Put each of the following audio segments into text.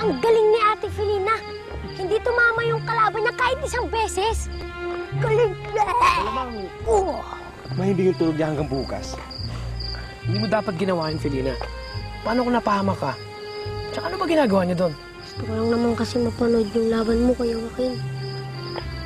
Ang galing ni Ate Felina. Hindi tumama yung kalaban niya kahit isang beses. Galing na! Alamang, mahindi yung tulog niya hanggang bukas. Hindi mo dapat ginawa yun, Felina. Paano kung napahamak ka? Tsaka ano ba ginagawa niyo doon? Gusto ko lang naman kasi mapanood yung laban mo, Kuya Joaquin.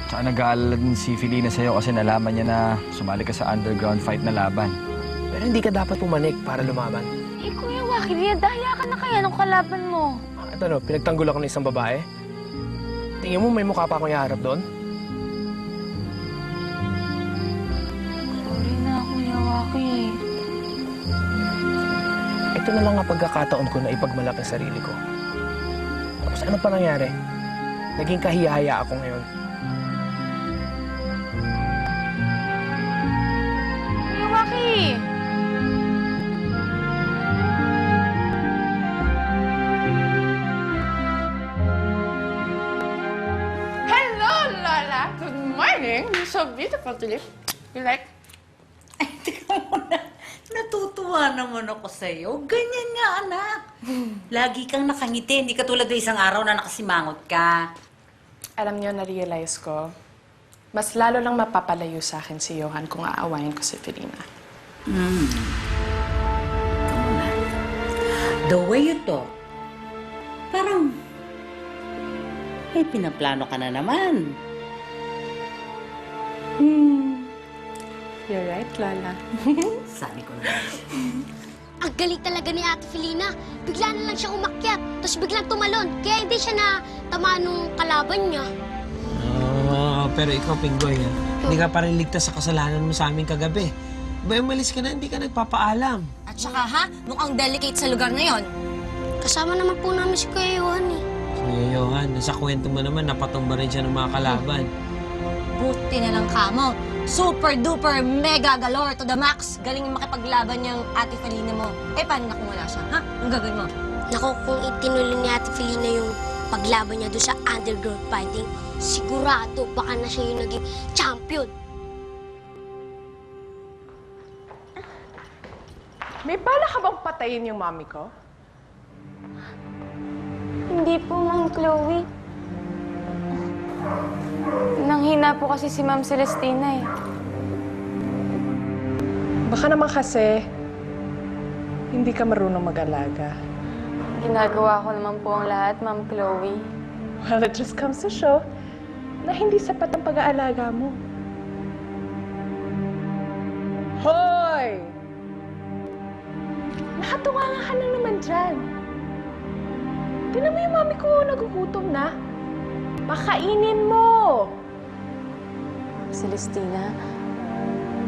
Tsaka nag-aalala din si Felina sa'yo kasi nalaman niya na sumali ka sa underground fight na laban. Pero hindi ka dapat pumanik para lumaban. Eh, Kuya Joaquin, dahaya ka na kaya nung kalaban mo. Ito no, pinagtanggol ako ng isang babae. Tingin mo may mukha pa akong iharap doon? Sorry na, Kuya Joaquin. Ito na lang ang pagkakataon ko na ipagmalaki ang sarili ko. Tapos ano pa nangyari? Naging kahiyahaya ako ngayon. Kuya Joaquin! Hello, Lola! Good morning! You're so beautiful, Tulip. You like? Ay, teka muna. Natutuwa naman ako sa'yo. Ganyan nga, anak. Lagi kang nakangiti. Hindi katulad ng isang araw na nakasimangot ka. Alam niyo, na-realize ko, mas lalo lang mapapalayo sa akin si Johan kung aawayin ko si Felina. The way you talk, parang may pinaplano ka na naman. You're right, Lola. Sabi ko na. Ang galing talaga ni Ate Felina. Bigla na lang siya umakyat, tapos biglang tumalon. Kaya hindi siya natama nung kalaban niya. Pero ikaw, Pinggoy, hindi ka pa rin ligtas sa kasalanan mo sa amin kagabi. Ba, umalis ka na, hindi ka nagpapaalam. At saka ha, mukhang delicate sa lugar na yon. Kasama naman po namin si Kuya Johan eh. Kuya Johan, nasa kwento mo naman, napatumba rin siya ng mga kalaban. Buti na lang kamo. Super duper mega galore to the max. Galing yung makipaglaban niyang Ate Felina mo. Eh, paano na kung wala siya? Ha? Anong gagawin mo? Naku, kung itinuloy ni Ate Felina yung paglaban niya doon sa underground fighting, sigurado baka na siya yung naging champion. May bala ka bang patayin yung mami ko? Hindi po, Ma'am Chloe. Nanghina po kasi si Ma'am Celestina eh. Baka naman kasi, hindi ka marunong mag-alaga. Ginagawa ko naman po ang lahat, Ma'am Chloe. Well, it just comes to show na hindi sapat ang pag-aalaga mo. Hoy! Nakatunga nga ka na naman dyan. Tignan mo yung mami ko, nagugutom na. Pakainin mo! Celestina,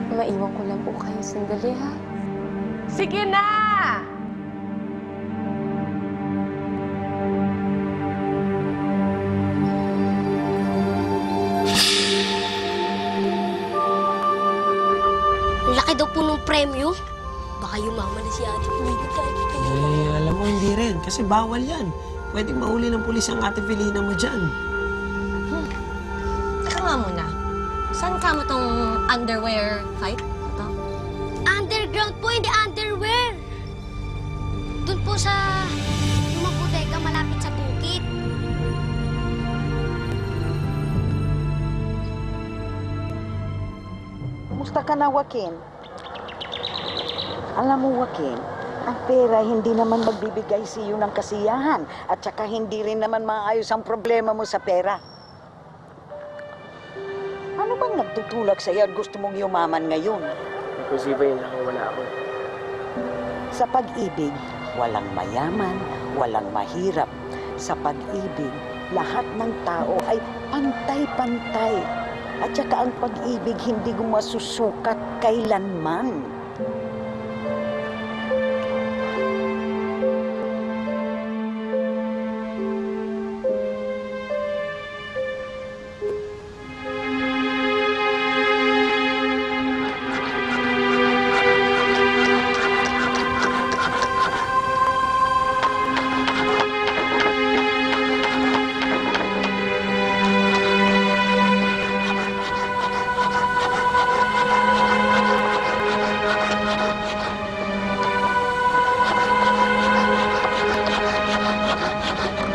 maiwan ko lang po kayo sandali, ha? Sige na! Laki daw po ng premyo. Baka yumaman na si Ate Felina kahit Alam mo, hindi rin. Kasi bawal yan. Pwedeng mahuli ng pulis ang Ate Felina mo dyan. Teka nga muna. Saan ka mo tong underwear fight? Ito? underground po, hindi underwear. Doon po sa lumang bodega malapit sa bukid. Kumusta ka na, Joaquin? Alam mo, Joaquin, ang pera hindi naman magbibigay sa iyo ng kasiyahan at saka hindi rin naman maayos ang problema mo sa pera. Ano bang nagtutulak sa iyo at gusto mong yumaman ngayon? Imposible yun kung wala ako. Sa pag-ibig, walang mayaman, walang mahirap. Sa pag-ibig, lahat ng tao ay pantay-pantay. At saka ang pag-ibig hindi masusukat kailanman.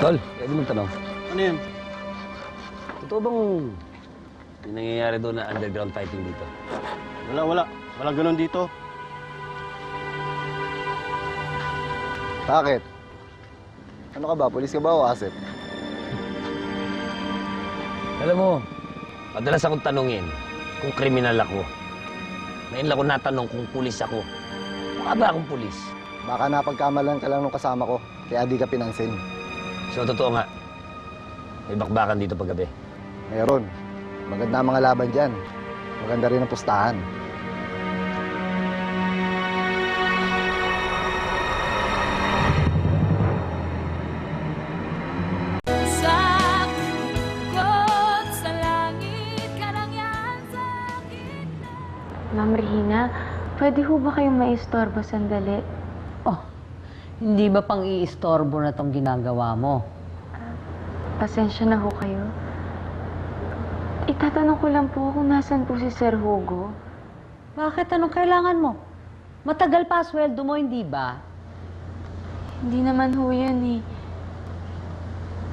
Tol, pwede mong tanong. Ano yun? Totoo bang may nangyayari doon na underground fighting dito? Wala. Walang ganun dito. Bakit? Ano ka ba? Pulis ka ba o asset? Alam mo, madalas akong tanungin kung kriminal ako. Ngayon lang ako natanong kung pulis ako. Mukha ba akong pulis? Baka napagkamalan ka lang nung kasama ko, kaya di ka pinansin. So, totoo nga. May bakbakan dito paggabi. Meron. Maganda ang mga laban dyan. Maganda rin ang pustahan. Ma'am Regina, pwede ho ba kayong maistorbo sandali? Hindi ba pang iistorbo na tong ginagawa mo? Pasensya na ho kayo. Itatanong ko lang po kung nasan po si Sir Hugo. Bakit? Anong kailangan mo? Matagal pa sweldo mo, hindi ba? Hindi naman ho yan eh.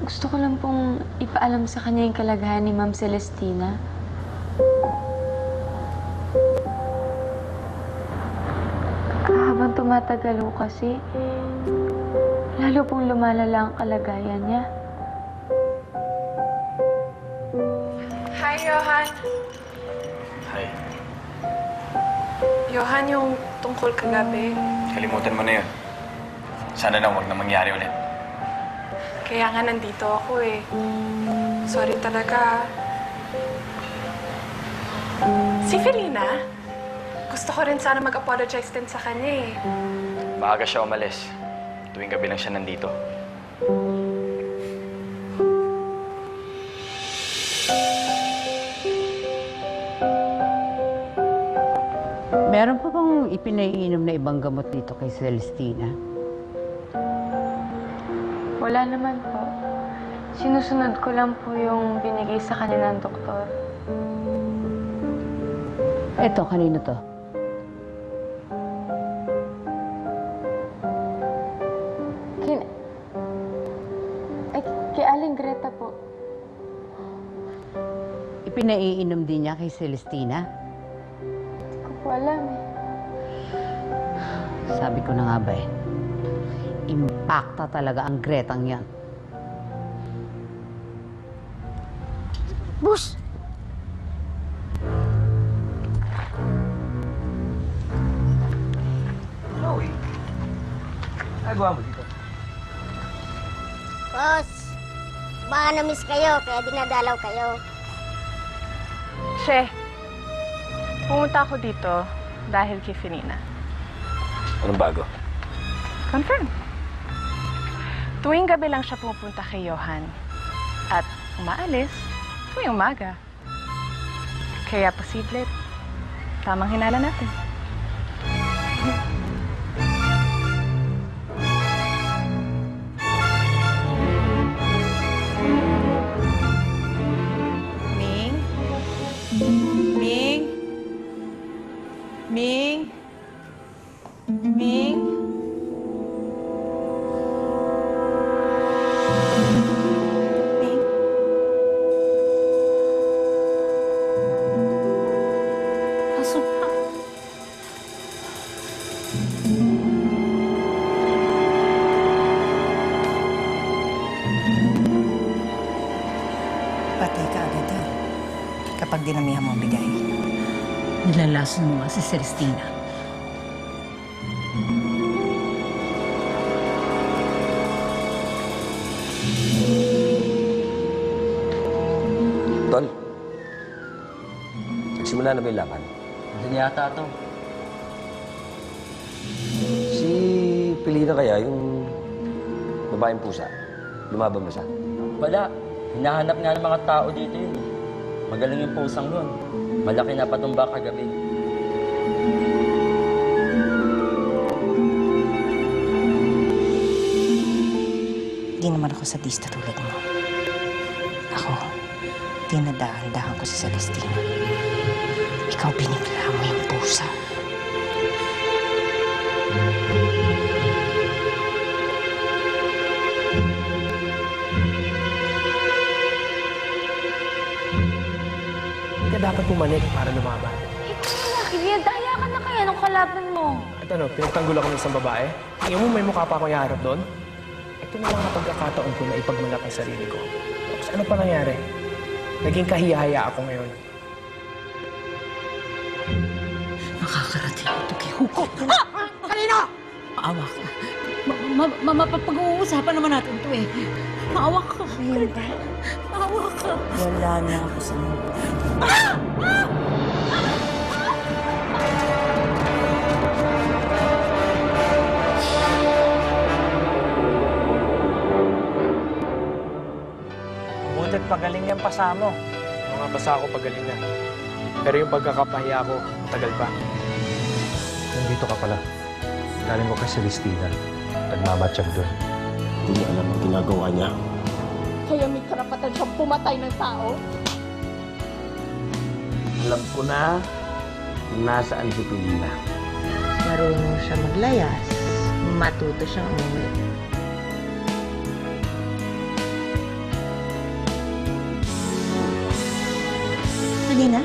Gusto ko lang pong ipaalam sa kanya yung kalagayan ni Ma'am Celestina. Habang tumatagal ho kasi, lalo pong lumalala ang kalagayan niya. Hi, Johan. Hi. Johan, yung tungkol kagabi. Kalimutan mo na yun. Sana na huwag na mangyari ulit. Kaya nga nandito ako eh. Sorry talaga. Si Felina? Gusto ko rin sana mag-apologize din sa kanya eh. Maaga siya umalis. Tuwing gabi lang siya nandito. Meron pa bang ipinaiinom na ibang gamot dito kay Celestina? Wala naman po. Sinusunod ko lang po yung binigay sa kanya ng doktor. Eto, kanino to? Kay Aling Greta po. Ipinaiinom din niya kay Celestina? Hindi ko po alam eh. Sabi ko na nga ba eh, impacta talaga ang Gretang yan. Boss! Chloe, nagawa mo dito? Boss! Baka na-miss kayo, kaya dinadalaw kayo. She, pumunta ako dito dahil kay Felina. Anong bago? Confirm. Tuwing gabi lang siya pumupunta kay Johan. At umaalis tuwing umaga. Kaya posible, tamang hinala natin. Ming? Ming? Ming? Ming? Ming? Asan ka? Patay ka agad kapag dinamihan mo ang bigay. Nilalason mo nga si Celestina. Tol, nagsimula na ba yung laban? Hindi yata to. Si Pilina kaya, yung babaeng pusa, lumaban ba siya? Wala. Hinahanap nga ng mga tao dito yun. Magaling yung pusang yun. Malaki na patumba kagabi. Di naman ako sadista tulad mo. Ako, dinadahan-dahan ko si Celestina. Ikaw binigla mo yung pusa. dapat bumalik para lumaban. Daya ka na kaya nung kalaban mo. At ano, pinagtanggol ako ng isang babae? Tingin mo may mukha pa akong iharap doon? Ito na lang ang pagkakataon ko na ipagmalaki ang sarili ko. Tapos ano pa nangyari? Naging kahiyahaya ako ngayon. Makakarating ito kay Hugo. Kanino? Maawa ka. Mapag-uusapan naman natin ito eh. Maawa ka. Maawa ka. Wala na ako sa mundo. Buti't pagaling yung pasa mo. Mga pasa ko pagaling na. Pero yung pagkakapahiya ko, matagal pa. Nandito ka pala. Galing ko kay Celestina. Nagmamatsyag doon. Hindi niya alam ang ginagawa niya. Kaya may karapatan siyang pumatay ng tao? Alam ko na kung nasaan si Felina. Marunong siya maglayas. Matuto siyang umuwi. Felina?